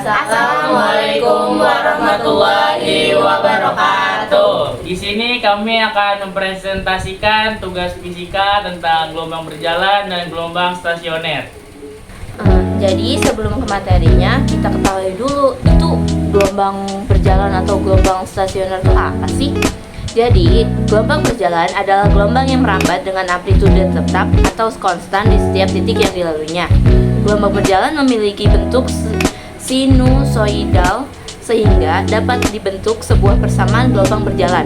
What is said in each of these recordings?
Assalamualaikum warahmatullahi wabarakatuh. Di sini kami akan mempresentasikan tugas fisika tentang gelombang berjalan dan gelombang stasioner. Jadi sebelum ke materinya, kita ketahui dulu itu gelombang berjalan atau gelombang stasioner itu apa sih? Jadi, gelombang berjalan adalah gelombang yang merambat dengan amplitude tetap atau konstan di setiap titik yang dilaluinya. Gelombang berjalan memiliki bentuk sinusoidal sehingga dapat dibentuk sebuah persamaan gelombang berjalan.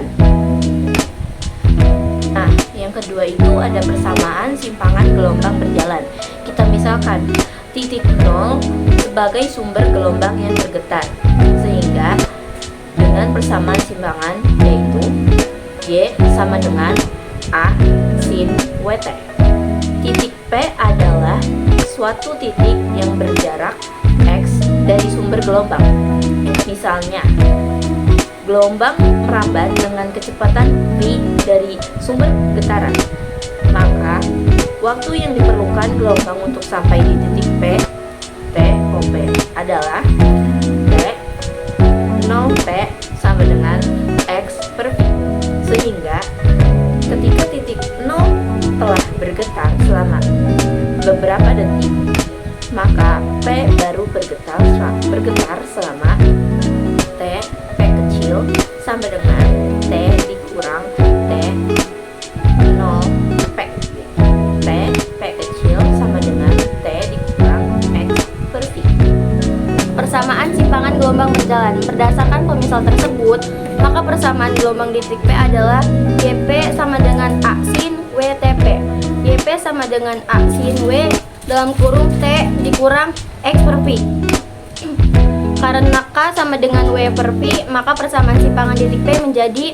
Nah, yang kedua itu ada persamaan simpangan gelombang berjalan. Kita misalkan titik 0 sebagai sumber gelombang yang bergetar, sehingga dengan persamaan simpangan yaitu Y sama dengan A sin WT. Titik P adalah suatu titik yang berjarak X dari sumber gelombang. Misalnya, gelombang merambat dengan kecepatan V dari sumber getaran. Maka, waktu yang diperlukan gelombang untuk sampai di titik P, TOP adalah T 0T sama dengan X per V. Sehingga ketika titik 0 telah bergetar selama beberapa detik, maka P baru bergetar selama T kecil sama dengan T dikurang T 0 P. P kecil sama dengan T dikurang X per V. Persamaan simpangan gelombang berjalan. Berdasarkan pemisal tersebut, maka persamaan gelombang di titik P adalah YP sama dengan A sin WTP. YP sama dengan A sin W dalam kurung T dikurang X per V. Karena K sama dengan W per V, maka persamaan simpangan di titik P menjadi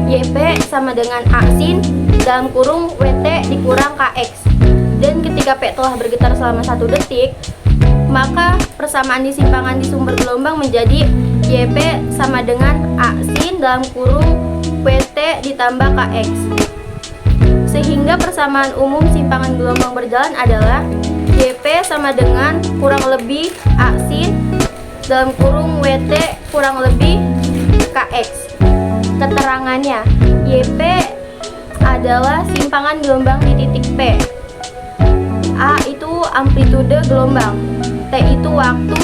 YP sama dengan A sin dalam kurung WT dikurang KX. Dan ketika P telah bergetar selama 1 detik, maka persamaan di simpangan di sumber gelombang menjadi YP sama dengan A sin dalam kurung WT ditambah KX. Sehingga persamaan umum simpangan gelombang berjalan adalah YP sama dengan kurang lebih A sin dalam kurung WT kurang lebih KX. Keterangannya, YP adalah simpangan gelombang di titik P. A itu amplitude gelombang, T itu waktu,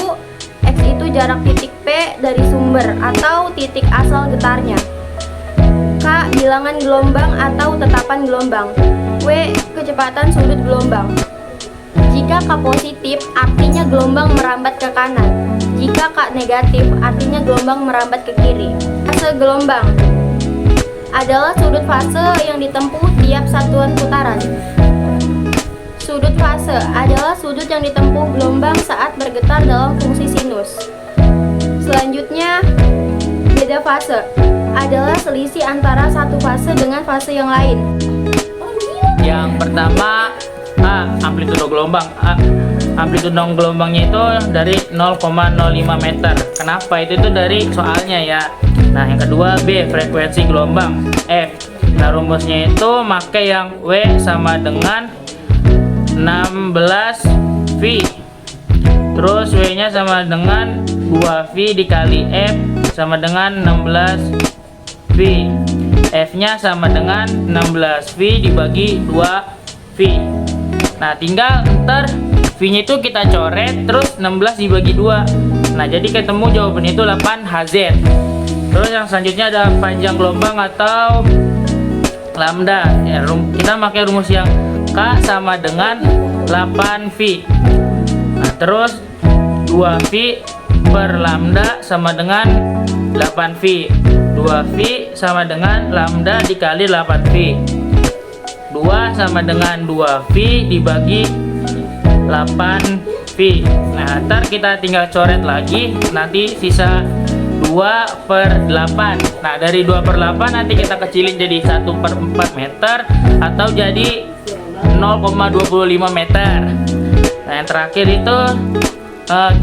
X itu jarak titik P dari sumber atau titik asal getarnya, K bilangan gelombang atau tetapan gelombang, W kecepatan sudut gelombang. Jika K positif, artinya gelombang merambat ke kanan. Jika K negatif, artinya gelombang merambat ke kiri. Fase gelombang adalah sudut fase yang ditempuh tiap satuan putaran. Sudut fase adalah sudut yang ditempuh gelombang saat bergetar dalam fungsi sinus. Selanjutnya, beda fase adalah selisih antara satu fase dengan fase yang lain. Yang pertama, amplitudo gelombang. Amplitudo gelombangnya itu dari 0,05 meter. Kenapa? Itu dari soalnya ya. Nah, yang kedua B, frekuensi gelombang. F. Nah, rumusnya itu pakai yang W sama dengan 16 V. Terus W nya sama dengan 2V dikali F sama dengan 16 V. F nya sama dengan 16 V dibagi 2 V. Nah, tinggal ntar V nya itu kita coret, terus 16 dibagi 2. Nah, jadi ketemu jawabannya itu 8 Hz. Terus yang selanjutnya ada panjang gelombang atau lambda ya, kita pakai rumus yang K sama dengan 8V. Nah, terus 2V per lambda sama dengan 8V. 2V sama dengan lambda dikali 8V. 2 sama dengan 2V dibagi 8V. Nah, ntar kita tinggal coret lagi, nanti sisa 2 per 8. Nah, dari 2 per 8 nanti kita kecilin jadi 1 per 4 meter atau jadi 0,25 meter. Nah, yang terakhir itu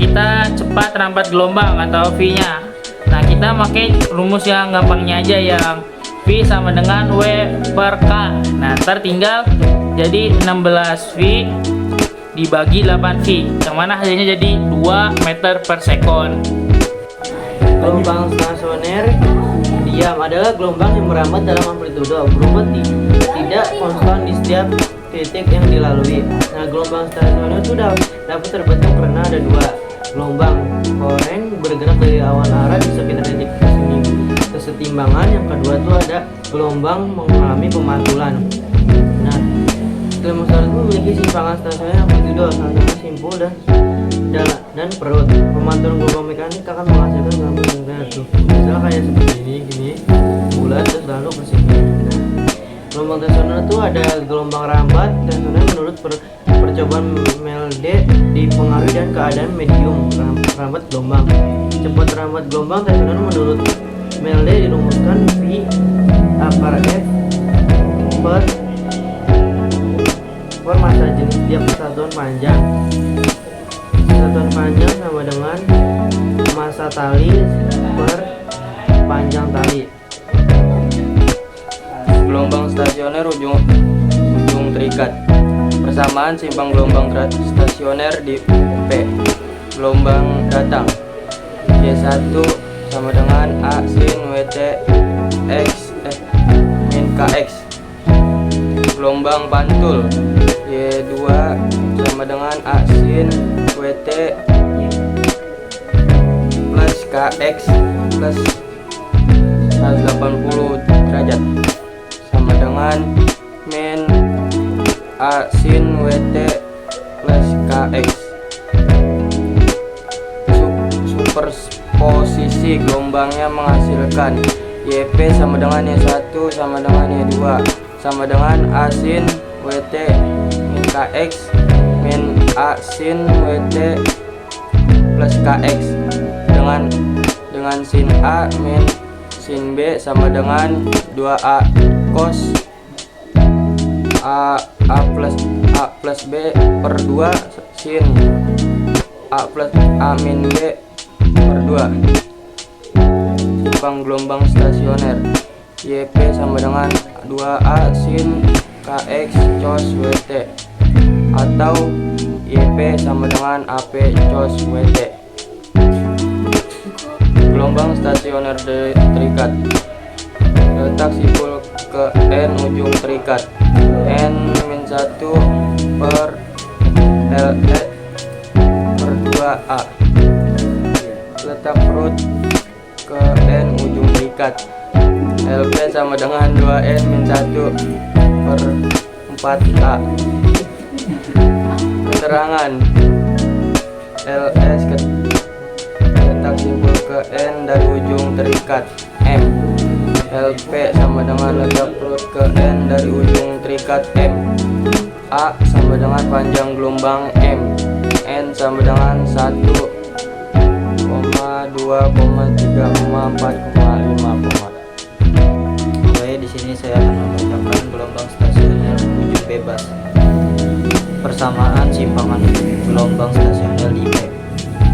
kita cepat rambat gelombang atau V nya. Nah, kita pakai rumus yang gampangnya aja, yang V sama dengan W per K. Nah, ntar tinggal jadi 16V dibagi 8V, yang mana hasilnya jadi 2 meter per sekon. Gelombang stasioner diam adalah gelombang yang merambat dalam amplitudo berubah tidak konstan di setiap titik yang dilalui. Nah, gelombang stasioner itu dapat terbentuk karena ada 2 gelombang koreng bergerak dari lawan arah di sekitar titik kesetimbangan. Yang kedua itu ada gelombang mengalami pemantulan. Nah, gelombang stasioner itu memiliki simpangan stasioner amplitudo, salah satu simpul dan perut. Pemantulan gelombang mekanik akan menghasilkan gelombang stasioner tuh. Misalnya kayak seperti ini, gini, bulat terus lalu persegi. Nah, gelombang stasioner itu ada gelombang rambat stasioner menurut percobaan Melde dipengaruhi dan keadaan medium rambat gelombang. Cepat rambat gelombang stasioner menurut Melde dirumuskan V akar F per massa jenis tiap kesatuan panjang. Kesatuan panjang sama dengan massa tali per panjang tali. Gelombang stasioner ujung terikat. Persamaan simpang gelombang stasioner di P. Gelombang datang Y1 sama dengan A sin WT X min KX. Gelombang pantul Y2 sama dengan A sin WT plus KX plus 180 derajat sama dengan min A sin WT plus KX. Superposisi gelombangnya menghasilkan YP sama dengan Y1 sama dengan Y2 sama dengan A sin WT min KX min A sin WT plus KX dengan sin A min sin B sama dengan 2A cos A plus B per 2 sin A plus A min B per 2. Simpang gelombang stasioner YP sama dengan 2A sin KX cos WT atau YP sama dengan AP cos WT. Gelombang stasioner terikat. Letak simpul ke N ujung terikat. N-1 per LE per 2A. Letak perut ke N ujung terikat. LP sama dengan 2N-1 per 4A. Keterangan LS letak simpul ke N dari ujung terikat M. LP sama dengan letak perut ke N dari ujung terikat M. A sama dengan panjang gelombang M. N sama dengan 1, 2, 3, 4, 5. Oke, di sini saya akan membacakan gelombang stasioner ujung bebas. Persamaan simpangan gelombang stasioner di P.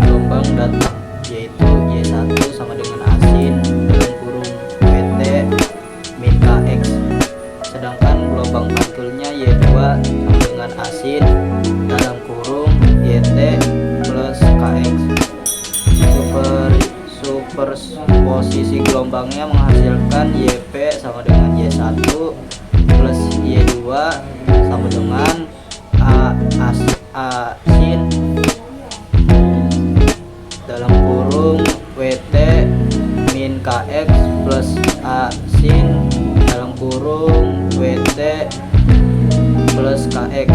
Gelombang datang yaitu Y1 sama dengan asin dalam kurung WT min KX. Sedangkan gelombang pantulnya Y2 sama dengan asin dalam kurung YT plus KX. Superposisi gelombangnya menghasilkan YP sama dengan Y1 plus Y2 sama dengan asin dalam kurung WT min KX plus asin dalam kurung WT plus KX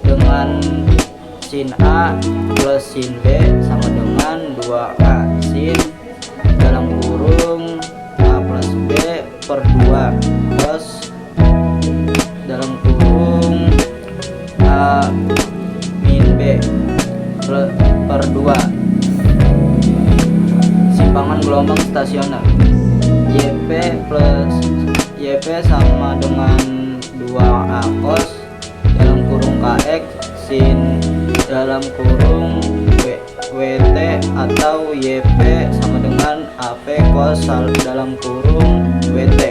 dengan sin A plus sin B sama dengan 2A sin dalam kurung A plus B per 2 plus dalam kurung A min B per 2. Simpangan gelombang stasioner YP sama dengan 2A cos dalam kurung KX sin dalam kurung WT atau YP sama dengan AP cos dalam kurung WT.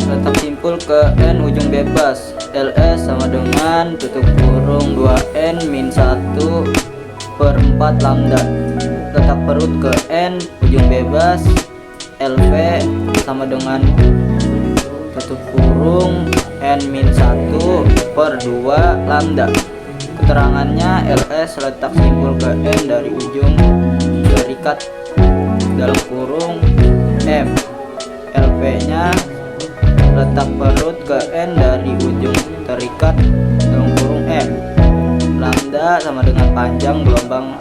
Letak simpul ke N ujung bebas. LS sama dengan tutup kurung 2N min 1/4 lambda. Letak perut ke N ujung bebas. LV sama dengan tutup kurung N min 1/2 lambda. Keterangannya LS letak simbol ke N dari ujung terikat dalam kurung M. LV nya letak perut ke N dari ujung terikat dalam kurung M. Lambda sama dengan panjang gelombang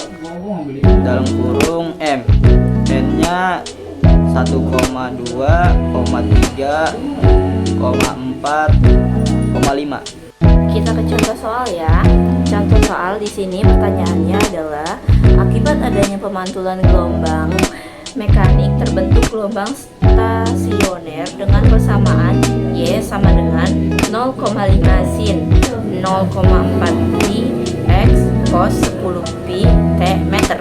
dalam kurung M. N nya 1,2, 3, 4, 5. Kita ke contoh soal ya. Contoh soal di sini pertanyaannya adalah akibat adanya pemantulan gelombang mekanik terbentuk gelombang stasioner dengan persamaan Y sama dengan 0,5 sin 0,4 pi x cos 10 pi t meter.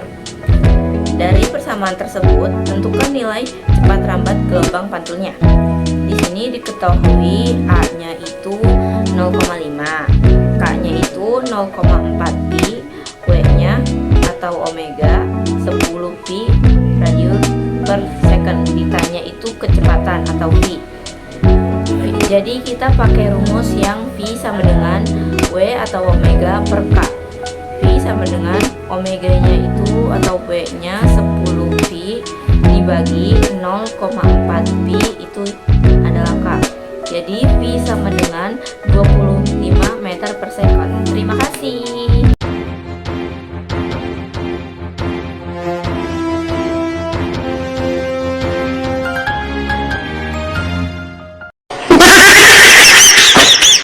Dari persamaan tersebut, tentukan nilai cepat rambat gelombang pantulnya. Di sini diketahui A-nya itu 0,5, K-nya itu 0,4 pi, W-nya atau omega 10 pi radian per second. Ditanya itu kecepatan atau V. Jadi kita pakai rumus yang V sama dengan W atau omega per K. V sama dengan omeganya itu atau W-nya 10 pi dibagi 0,4 pi itu adalah K. Jadi V sama dengan 25 meter per second. Terima kasih.